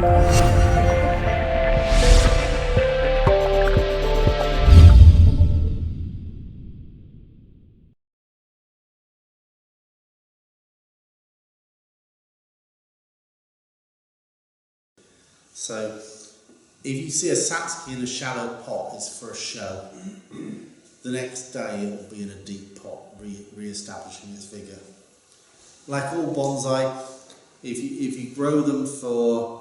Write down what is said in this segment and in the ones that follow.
So if you see a Satsuki in a shallow pot, it's for a show. The next day it will be in a deep pot, re-establishing its vigour. Like all bonsai, if you grow them for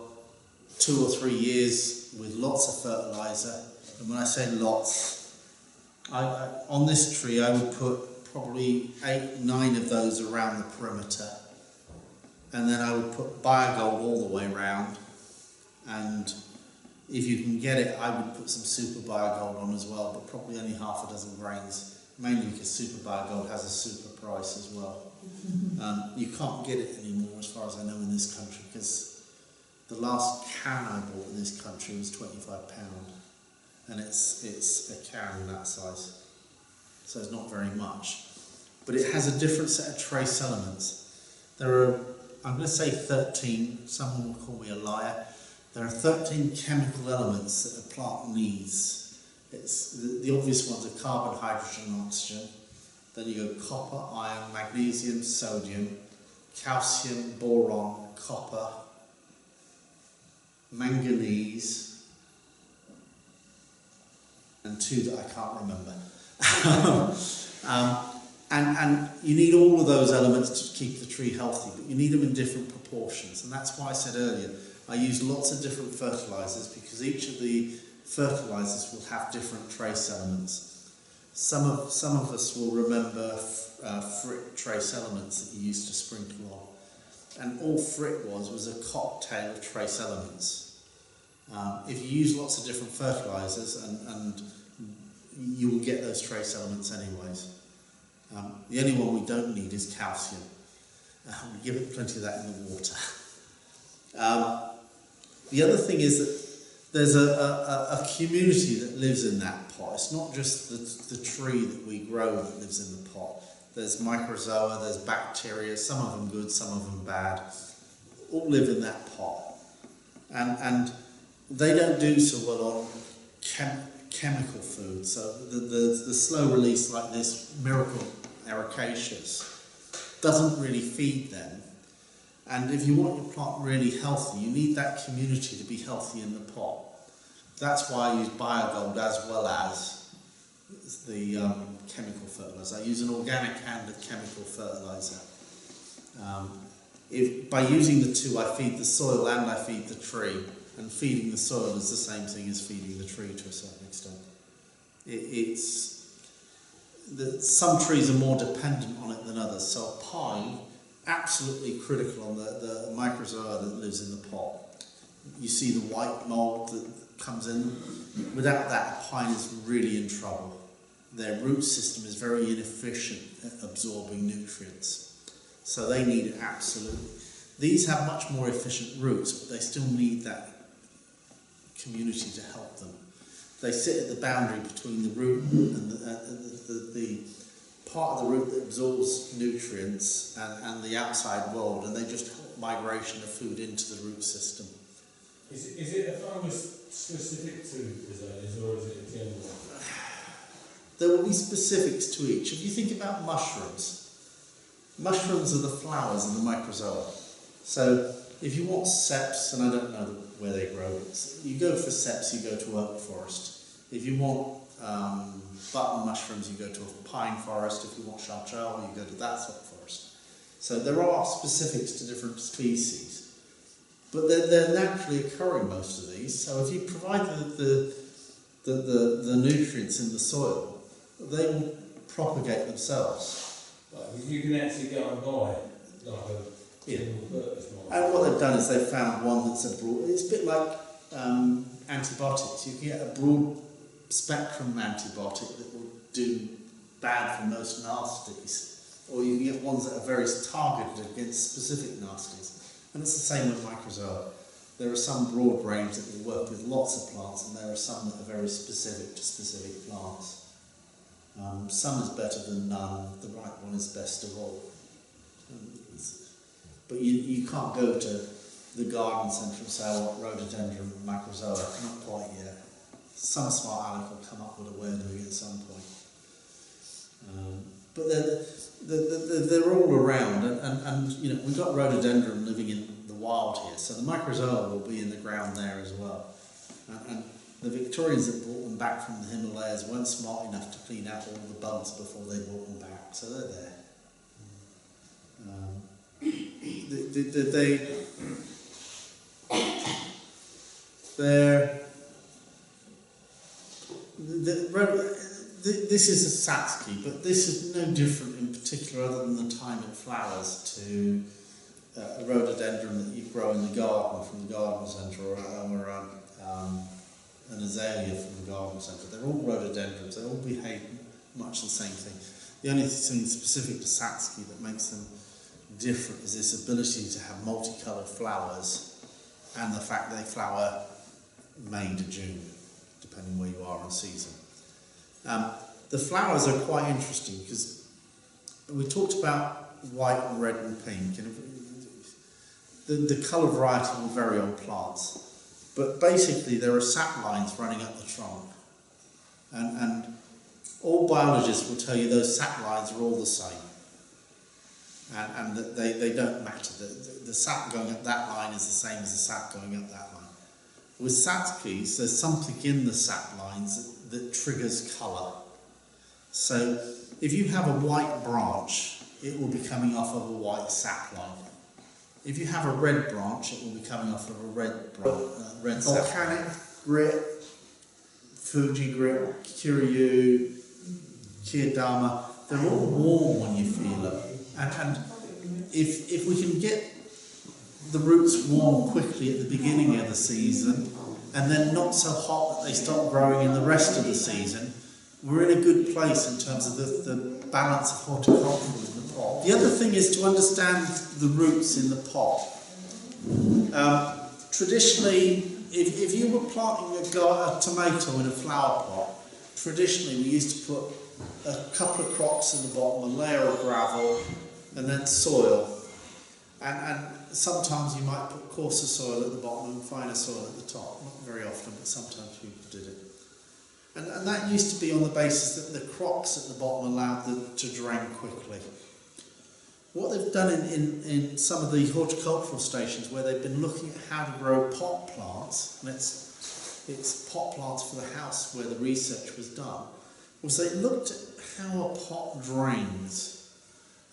2 or 3 years with lots of fertiliser, and when I say lots, on this tree I would put probably 8, 9 of those around the perimeter, and then I would put biogold all the way around, and if you can get it, I would put some super biogold on as well, but probably only half a dozen grains, mainly because super biogold has a super price as well. You can't get it anymore as far as I know in this country, because the last can I bought in this country was £25, and it's a can that size, so it's not very much. But it has a different set of trace elements. There are, I'm going to say 13, someone will call me a liar. There are 13 chemical elements that a plant needs. The obvious ones are carbon, hydrogen and oxygen. Then you go copper, iron, magnesium, sodium, calcium, boron, copper, manganese, and 2 that I can't remember. And you need all of those elements to keep the tree healthy, but you need them in different proportions, and that's why I said earlier I use lots of different fertilisers, because each of the fertilisers will have different trace elements. Some of us will remember Frit trace elements that you used to sprinkle on, and all Frit was a cocktail of trace elements. If you use lots of different fertilisers, and you will get those trace elements anyways. The only one we don't need is calcium. We give it plenty of that in the water. The other thing is that there's a community that lives in that pot. It's not just the tree that we grow that lives in the pot. There's microzoa, there's bacteria, some of them good, some of them bad, all live in that pot. And they don't do so well on chemical food. So the slow release like this Miracle Ericaceous doesn't really feed them. And if you want your plant really healthy, you need that community to be healthy in the pot. That's why I use biogold as well as the chemical fertiliser. I use an organic and a chemical fertiliser. By using the two, I feed the soil and I feed the tree. And feeding the soil is the same thing as feeding the tree to a certain extent. Some trees are more dependent on it than others. So a pine, absolutely critical on the microzoa that lives in the pot. You see the white mould that comes in. Without that, a pine is really in trouble. Their root system is very inefficient at absorbing nutrients, so they need it absolutely. These have much more efficient roots, but they still need that community to help them. They sit at the boundary between the root and the part of the root that absorbs nutrients and the outside world, and they just help migration of food into the root system. Is it a fungus specific to azaleas, or is it a general? There will be specifics to each. If you think about mushrooms, mushrooms are the flowers of the microzoa. So if you want seps, and I don't know where they grow, you go for seps, you go to oak forest. If you want button mushrooms, you go to a pine forest. If you want charcoal, you go to that sort of forest. So there are specifics to different species, but they're naturally occurring, most of these. So if you provide the nutrients in the soil, they will propagate themselves. Like, you can actually go and buy like a general purpose one. And what they've done is they've found one that's a broad. It's a bit like antibiotics. You can get a broad spectrum antibiotic that will do bad for most nasties, or you can get ones that are very targeted against specific nasties. And it's the same with microzoa. There are some broad range that will work with lots of plants, and there are some that are very specific to specific plants. Some is better than none. The right one is best of all. But you can't go to the garden centre will say, I want rhododendron macrozoa. Not quite yet. Some smart aleck will come up with a way of doing it at some point. But they're all around, and you know, we've got rhododendron living in the wild here, so the macrozoa will be in the ground there as well. And the Victorians that brought them back from the Himalayas weren't smart enough to clean out all the bugs before they brought them back, so they're there. This is a Satsuki, but this is no different in particular other than the time it flowers to a rhododendron that you grow in the garden from the garden centre, or an azalea from the garden centre. They're all rhododendrons, they all behave much the same thing. The only thing specific to Satsuki that makes them different is this ability to have multicoloured flowers and the fact they flower May to June, depending where you are in season. The flowers are quite interesting because we talked about white and red and pink, and the colour variety will vary on plants, but basically there are sap lines running up the trunk, and all biologists will tell you those sap lines are all the same, and that they don't matter. The sap going up that line is the same as the sap going up that line. With Satsukis, there's something in the sap lines that triggers colour. So if you have a white branch, it will be coming off of a white sap line. If you have a red branch, it will be coming off of a red sap line. Volcanic grit, Fuji grit, Kiryu, Kiyodama, they're all warm when you feel them. And if we can get the roots warm quickly at the beginning of the season, and then not so hot that they stop growing in the rest of the season, we're in a good place in terms of the balance of horticulture in the pot. The other thing is to understand the roots in the pot. Traditionally, if you were planting a tomato in a flower pot, traditionally we used to put a couple of crocks in the bottom, a layer of gravel, and then soil. And sometimes you might put coarser soil at the bottom and finer soil at the top. Not very often, but sometimes people did it. And that used to be on the basis that the crocks at the bottom allowed them to drain quickly. What they've done in some of the horticultural stations where they've been looking at how to grow pot plants, and it's pot plants for the house where the research was done, was they looked at how a pot drains.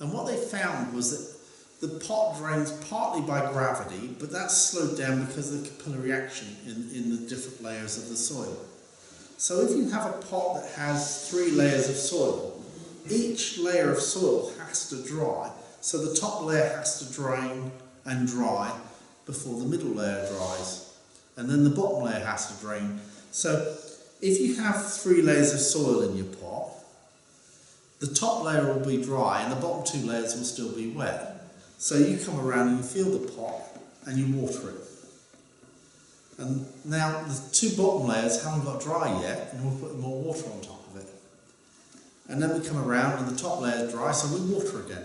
And what they found was that the pot drains partly by gravity, but that's slowed down because of the capillary action in the different layers of the soil. So if you have a pot that has 3 layers of soil, each layer of soil has to dry. So the top layer has to drain and dry before the middle layer dries. And then the bottom layer has to drain. So if you have 3 layers of soil in your pot, the top layer will be dry and the bottom 2 layers will still be wet. So you come around and you fill the pot and you water it. And now the 2 bottom layers haven't got dry yet, and we'll put more water on top of it. And then we come around and the top layer is dry, so we water again.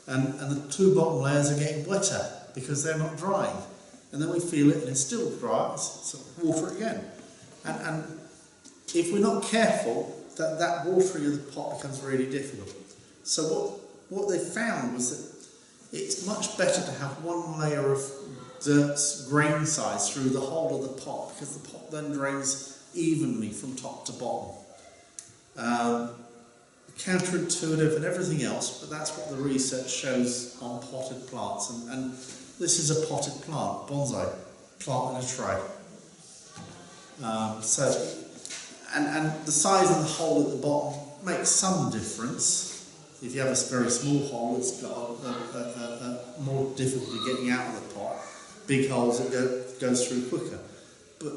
And the 2 bottom layers are getting wetter because they're not drying. And then we feel it and it's still dry, so water it again. And if we're not careful, that watering of the pot becomes really difficult. So what they found was that it's much better to have 1 layer of dirt's grain size through the whole of the pot, because the pot then drains evenly from top to bottom. Counterintuitive and everything else, but that's what the research shows on potted plants. And this is a potted plant, bonsai, plant in a tray. And the size of the hole at the bottom makes some difference. If you have a very small hole, it's got a more difficulty getting out of the pot. Big holes, it goes through quicker. But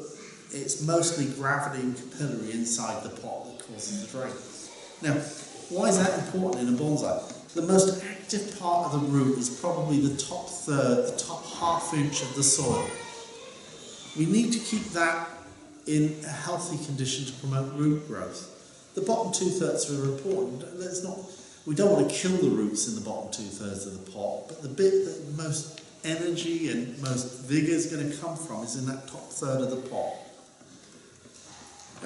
it's mostly gravity and capillary inside the pot that causes the drain. Now, why is that important in a bonsai? The most active part of the root is probably the top third, the top ½ inch of the soil. We need to keep that in a healthy condition to promote root growth. The bottom 2/3 are important. We don't want to kill the roots in the bottom 2/3 of the pot, but the bit that most energy and most vigour is going to come from is in that top third of the pot.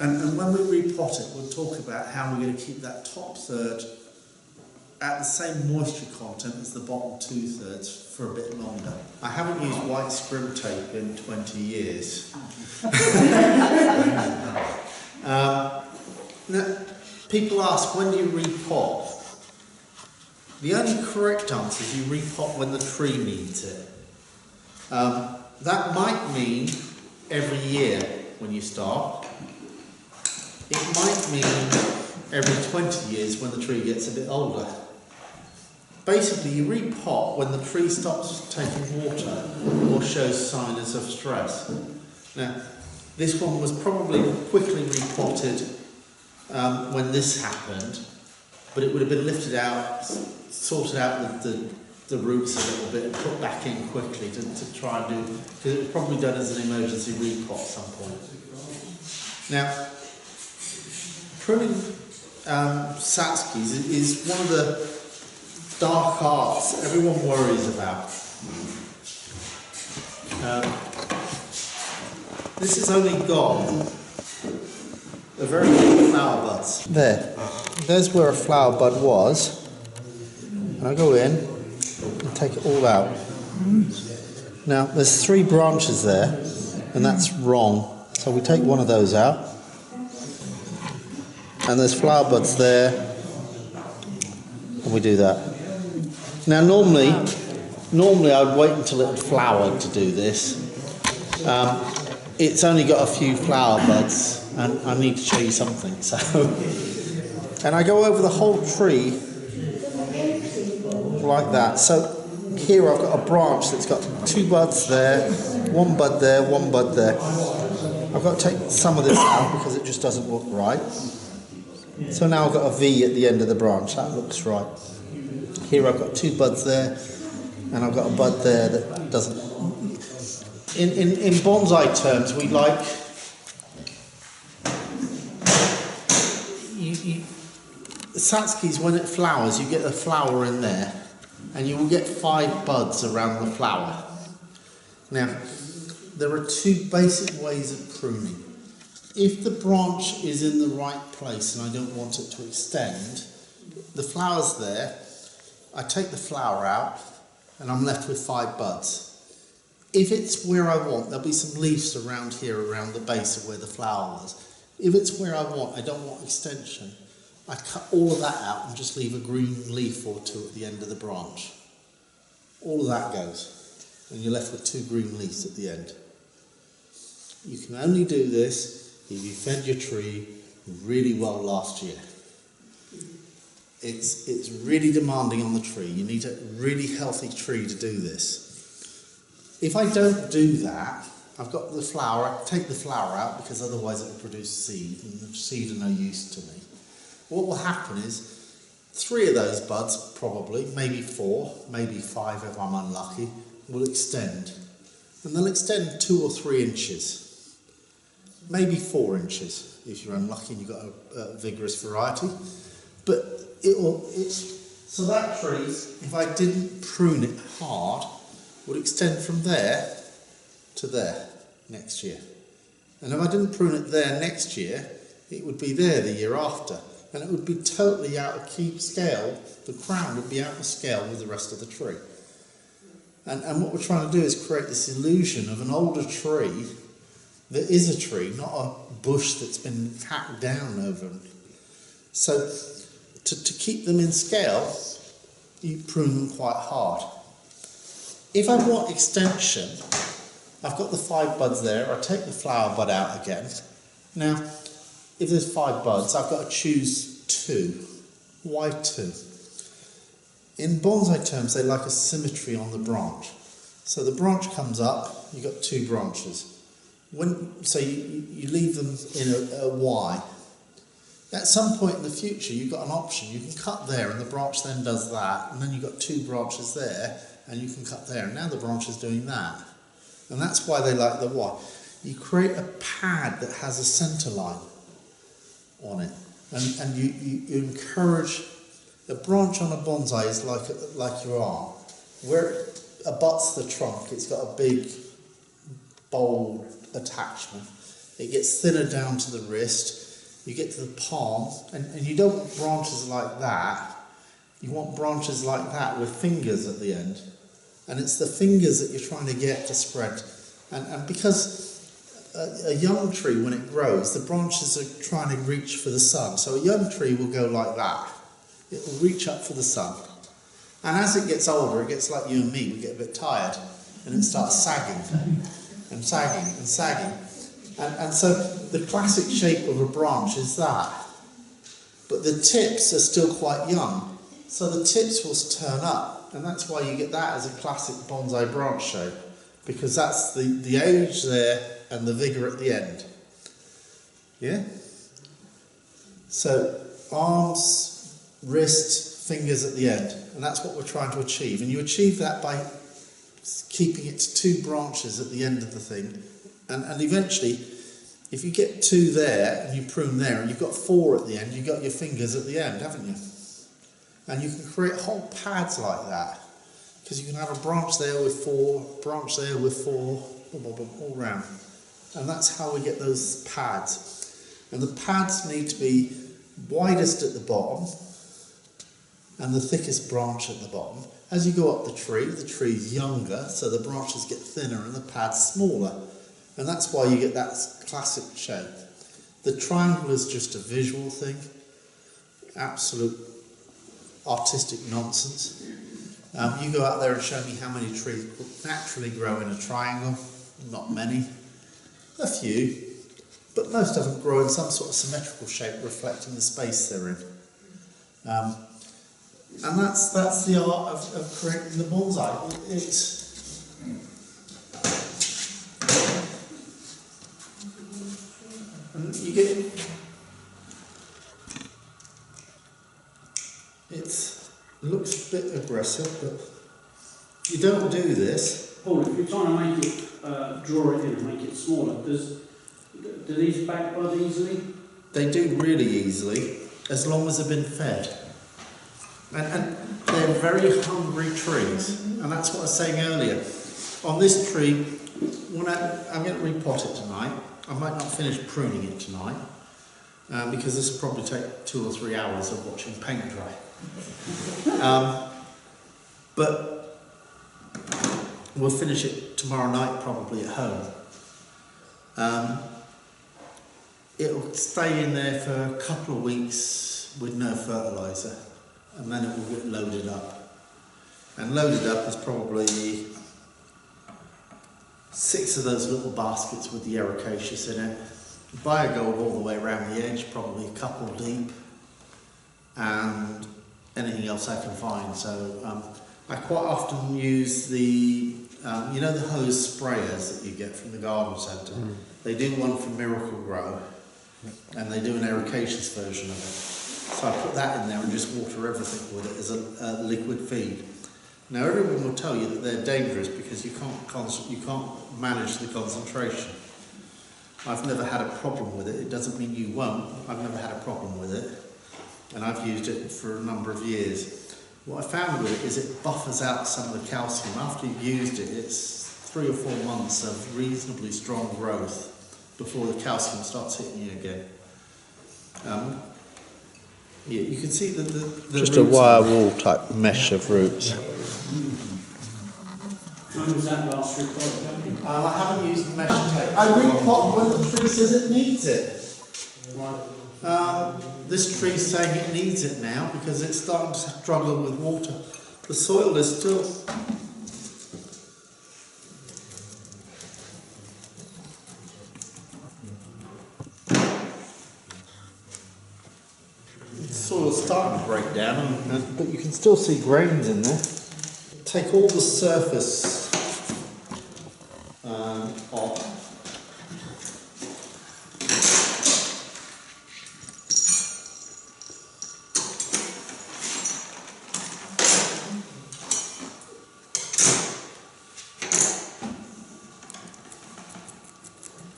And when we repot it, we'll talk about how we're going to keep that top third at the same moisture content as the bottom 2/3 for a bit longer. I haven't used white scrim tape in 20 years. Now, people ask, when do you repot? The only correct answer is you repot when the tree needs it. That might mean every year when you start. It might mean every 20 years when the tree gets a bit older. Basically, you repot when the tree stops taking water or shows signs of stress. Now, this one was probably quickly repotted when this happened, but it would have been lifted out, sorted out with the roots a little bit and put back in quickly to try and do, because it was probably done as an emergency repot at some point. Now, pruning Satsukis is one of the dark arts everyone worries about. This has only got a very few flower buds. There's where a flower bud was. And I go in and take it all out. Now there's 3 branches there, and that's wrong. So we take one of those out. And there's flower buds there, and we do that. Now normally I'd wait until it had flowered to do this. It's only got a few flower buds, and I need to show you something. So, and I go over the whole tree like that. So here I've got a branch that's got 2 buds there, 1 bud there, 1 bud there. I've got to take some of this out because it just doesn't look right. So now I've got a V at the end of the branch. That looks right. Here I've got 2 buds there, and I've got a bud there that doesn't. In bonsai terms, we like Satsukis, when it flowers, you get a flower in there, and you will get 5 buds around the flower. Now, there are 2 basic ways of pruning. If the branch is in the right place and I don't want it to extend, the flower's there, I take the flower out and I'm left with 5 buds. If it's where I want, there'll be some leaves around here, around the base of where the flower was. If it's where I want, I don't want extension, I cut all of that out and just leave a green leaf or 2 at the end of the branch. All of that goes, and you're left with 2 green leaves at the end. You can only do this if you fed your tree really well last year. It's really demanding on the tree. You need a really healthy tree to do this. If I don't do that, I've got the flower, I take the flower out because otherwise it will produce seed, and the seed are no use to me. What will happen is 3 of those buds, probably, maybe 4, maybe 5 if I'm unlucky, will extend. And they'll extend 2 or 3 inches. Maybe 4 inches if you're unlucky and you've got a vigorous variety. But so that tree, if I didn't prune it hard, would extend from there to there next year. And if I didn't prune it there next year, it would be there the year after. And it would be totally out of scale. The crown would be out of scale with the rest of the tree. And what we're trying to do is create this illusion of an older tree that is a tree, not a bush that's been hacked down over. So to keep them in scale, you prune them quite hard. If I want extension, I've got the 5 buds there, I take the flower bud out again. Now, if there's 5 buds, I've got to choose 2. Why 2? In bonsai terms, they like a symmetry on the branch. So the branch comes up, you've got 2 branches. So you leave them in a Y. At some point in the future, you've got an option. You can cut there, and the branch then does that, and then you've got 2 branches there, and you can cut there, and now the branch is doing that. And that's why they like the Y. You create a pad that has a centre line on it, and you encourage. A branch on a bonsai is like your arm. Where abuts the trunk, it's got a big, bold attachment. It gets thinner down to the wrist, you get to the palm, and you don't want branches like that. You want branches like that with fingers at the end. And it's the fingers that you're trying to get to spread. And because a young tree, when it grows, the branches are trying to reach for the sun. So a young tree will go like that. It will reach up for the sun. And as it gets older, it gets like you and me, we get a bit tired. And it starts sagging and sagging and sagging. And so the classic shape of a branch is that. But the tips are still quite young. So the tips will turn up, and that's why you get that as a classic bonsai branch shape, because that's the age there and the vigour at the end. Yeah? So arms, wrist, fingers at the end, and that's what we're trying to achieve. And you achieve that by keeping it to 2 branches at the end of the thing, and eventually, if you get 2 there and you prune there and you've got 4 at the end, you've got your fingers at the end, haven't you? And you can create whole pads like that, because you can have a branch there with 4, branch there with 4, all round. And that's how we get those pads. And the pads need to be widest at the bottom and the thickest branch at the bottom. As you go up the tree's younger, so the branches get thinner and the pad's smaller. And that's why you get that classic shape. The triangle is just a visual thing, absolute artistic nonsense. You go out there and show me how many trees naturally grow in a triangle. Not many. A few. But most of them grow in some sort of symmetrical shape reflecting the space they're in. And that's the art of creating the bonsai. And you get it looks a bit aggressive, but you don't do this. Paul, if you're trying to make it, draw it in and make it smaller, do these back bud easily? They do really easily, as long as they've been fed. And they're very hungry trees, and that's what I was saying earlier. On this tree, when I'm going to repot it tonight. I might not finish pruning it tonight, because this will probably take 2 or 3 hours of watching paint dry. But we'll finish it tomorrow night, probably at home. It'll stay in there for a couple of weeks with no fertiliser, and then it will get loaded up. And loaded up is probably 6 of those little baskets with the ericaceous in it. Biogold all the way around the edge, probably a couple deep, and anything else I can find. So I quite often use the, you know, the hose sprayers that you get from the garden centre. They do one for Miracle Grow, and they do an ericaceous version of it. So I put that in there and just water everything with it as a liquid feed. Now everyone will tell you that they're dangerous because you can't manage the concentration. I've never had a problem with it. It doesn't mean you won't. I've never had a problem with it, and I've used it for a number of years. What I found with it is it buffers out some of the calcium. After you've used it, it's 3 or 4 months of reasonably strong growth before the calcium starts hitting you again. Yeah, you can see the just a wire wall type mesh of roots. When was that last repot? I haven't used the mesh tape. I repot when the tree says it needs it. This tree's saying it needs it now because it's starting to struggle with water. The soil is still... The soil's starting to break down, but you can still see grains in there. Take all the surface off.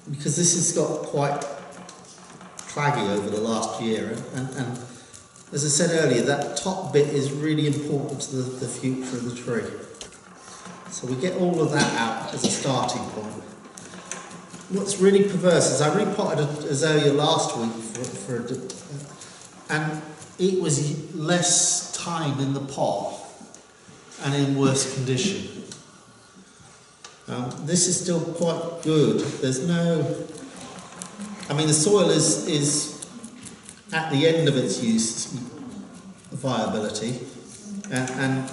Because this has got quite claggy over the last year, and as I said earlier, that top bit is really important to the future of the tree. So we get all of that out as a starting point. What's really perverse is I repotted azalea last week and it was less time in the pot and in worse condition. This is still quite good. There's no, I mean the soil is at the end of its use viability, and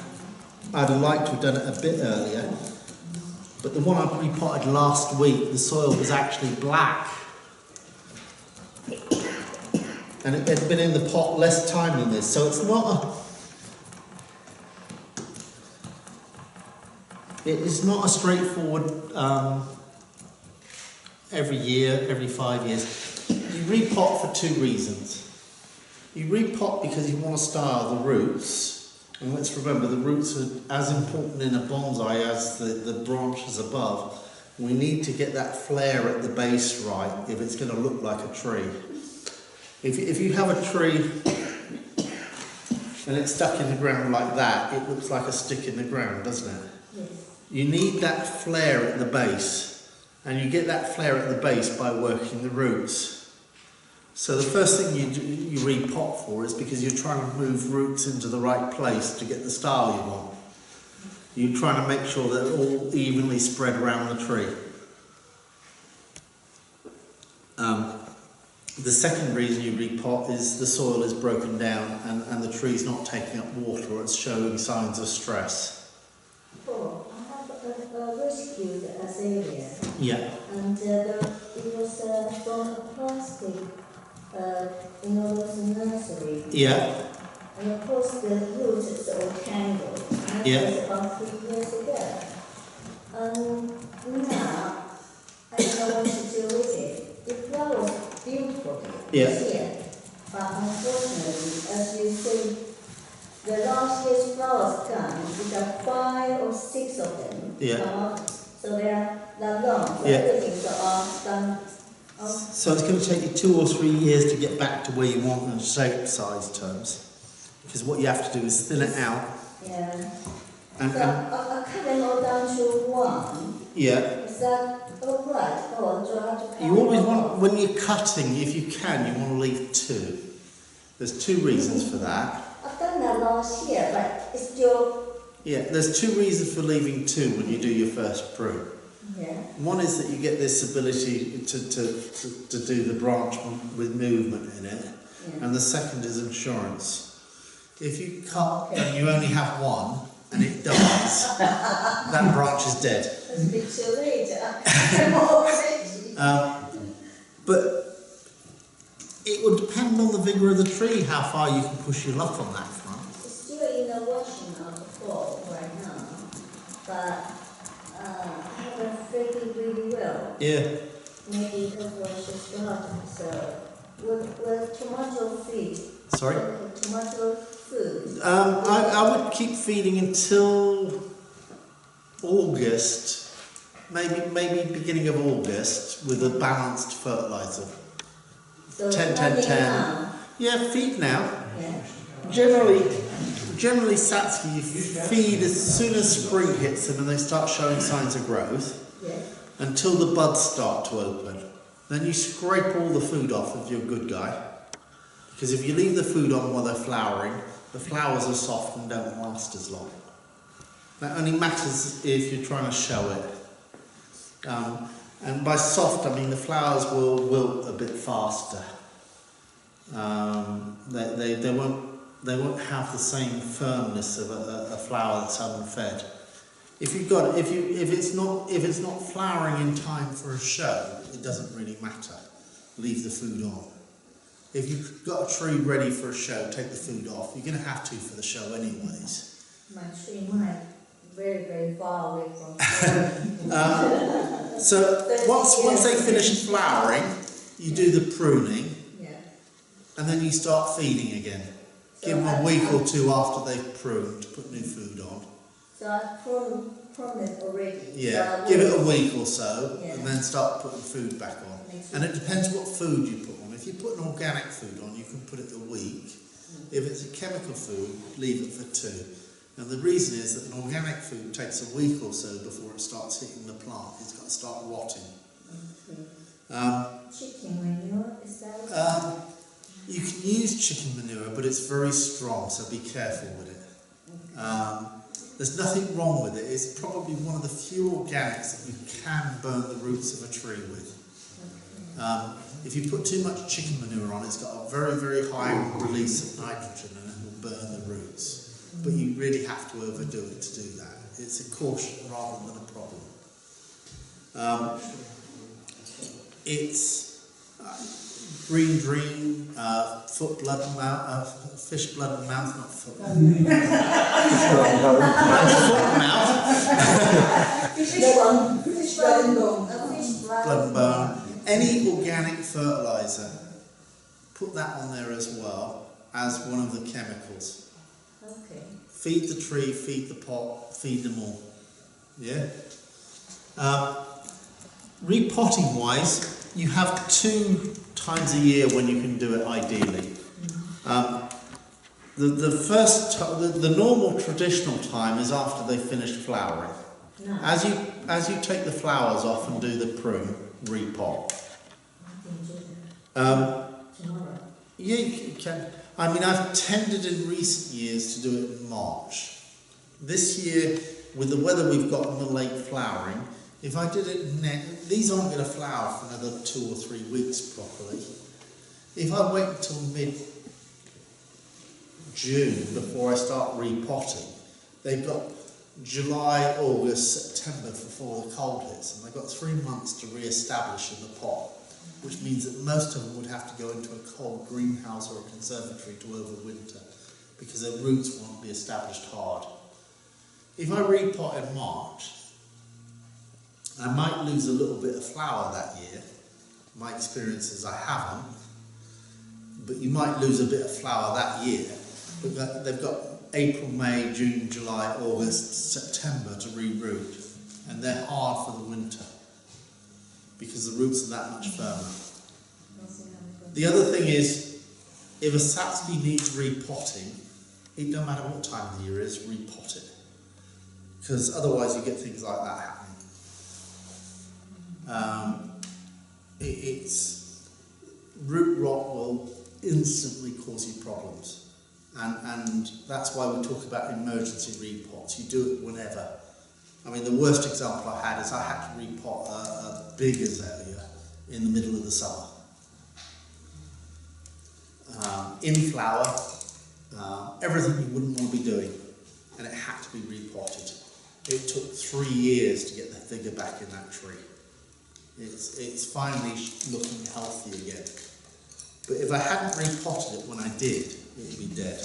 I'd have liked to have done it a bit earlier, but the one I repotted last week, the soil was actually black. And it had been in the pot less time than this, so it's not it is not a straightforward every year, every 5 years. You repot for two reasons. You repot because you want to style the roots, and let's remember the roots are as important in a bonsai as the branches above. We need to get that flare at the base right if it's going to look like a tree. If you have a tree and it's stuck in the ground like that, it looks like a stick in the ground, doesn't it? Yes. You need that flare at the base, and you get that flare at the base by working the roots. So the first thing you repot for is because you're trying to move roots into the right place to get the style you want. You're trying to make sure they're all evenly spread around the tree. The second reason you repot is the soil is broken down and the tree's not taking up water or it's showing signs of stress. Oh, I have a rescued azalea. Yeah. And it was from a plastic, those nursery. Yeah. And of course the roots is all tangled. And Yeah. that was about 3 years ago. Now, I don't know what to do with it. The flowers beautiful this year. But unfortunately, as you see, the last year's flowers come, we got 5 or 6 of them. Yeah. So they are that long. So Yeah. everything's all done. So it's going to take you 2 or 3 years to get back to where you want in shape size terms. Because what you have to do is thin it out. Yeah. And, So I cut them all down to 1. yeah. Is that all right? Or do I have to cut You always them want, off? when you're cutting, if you can, you want to leave 2. There's 2 reasons for that. I've done that last year, but it's still... Yeah, there's 2 reasons for leaving 2 when you do your first prune. Yeah. One is that you get this ability to do the branch with movement in it, Yeah. and the second is insurance. If you cut and you only have 1 and it dies, that branch is dead. It's a bit too late. I'm already. But it would depend on the vigour of the tree how far you can push your luck on that front. It's still in the washing of the fall right now, but I haven't fed it really well. Yeah. Maybe because was just starting. So, with tomato feed. Sorry? Tomato food. I would keep feeding until August, maybe beginning of August, with a balanced fertiliser. So 10-10-10. now. Yeah, feed now. Yeah. Generally Satsuki, you feed as soon as spring hits them and they start showing signs of growth, Yeah. until the buds start to open. Then you scrape all the food off if you're a good guy. Because if you leave the food on while they're flowering, the flowers are soft and don't last as long. That only matters if you're trying to show it. And by soft, I mean the flowers will wilt a bit faster. They won't have the same firmness of a flower that's unfed. If it's not flowering in time for a show, it doesn't really matter. Leave the food on. If you've got a tree ready for a show, take the food off. You're going to have to for the show anyways. My tree might very, very far away from So once they finish flowering, you do the pruning, yeah. and then you start feeding again. So Give them a week or 2 after they've pruned to put new food on. So I pruned it already. Yeah, So give it a week or so, Yeah. and then start putting food back on. And it depends what food you put on. If you put an organic food on, you can put it a week. If it's a chemical food, leave it for 2. And the reason is that an organic food takes a week or so before it starts hitting the plant. It's got to start rotting. Chicken manure, is that You can use chicken manure, but it's very strong, so be careful with it. There's nothing wrong with it. It's probably one of the few organics that you can burn the roots of a tree with. If you put too much chicken manure on, it's got a very, very high release of nitrogen and it will burn the roots. But you really have to overdo it to do that. It's a caution rather than a problem. It's green dream, foot blood and mouth, fish blood and mouth, not foot. Foot and mouth. fish blood and bone. Blood and bone. Any organic fertiliser, put that on there as well as one of the chemicals. Okay. Feed the tree, feed the pot, feed them all. Yeah? Repotting wise, you have 2 times a year when you can do it ideally. The normal traditional time is after they finished flowering. No. As you take the flowers off and do the prune, repot. Tomorrow. Yeah, you can. I mean, I've tended in recent years to do it in March. This year, with the weather we've got and the late flowering, if I did it these aren't going to flower for another 2 or 3 weeks properly. If I wait until mid-June before I start repotting, they've got July, August, September before the cold hits, and they've got 3 months to re-establish in the pot, which means that most of them would have to go into a cold greenhouse or a conservatory to overwinter, because their roots won't be established hard. If I repot in March, I might lose a little bit of flower that year. My experience is I haven't, but you might lose a bit of flower that year. But they've got April, May, June, July, August, September to re-root, and they're hard for the winter because the roots are that much firmer. The other thing is, if a Satsuki needs repotting, it don't matter what time of the year it is, repot it, because otherwise you get things like that happening. It's root rot will instantly cause you problems, and that's why we talk about emergency repots. You do it whenever. I mean, the worst example I had is I had to repot a big azalea in the middle of the summer. In flower, everything you wouldn't want to be doing, and it had to be repotted. It took 3 years to get the figure back in that tree. It's finally looking healthy again. But if I hadn't repotted it when I did, it would be dead.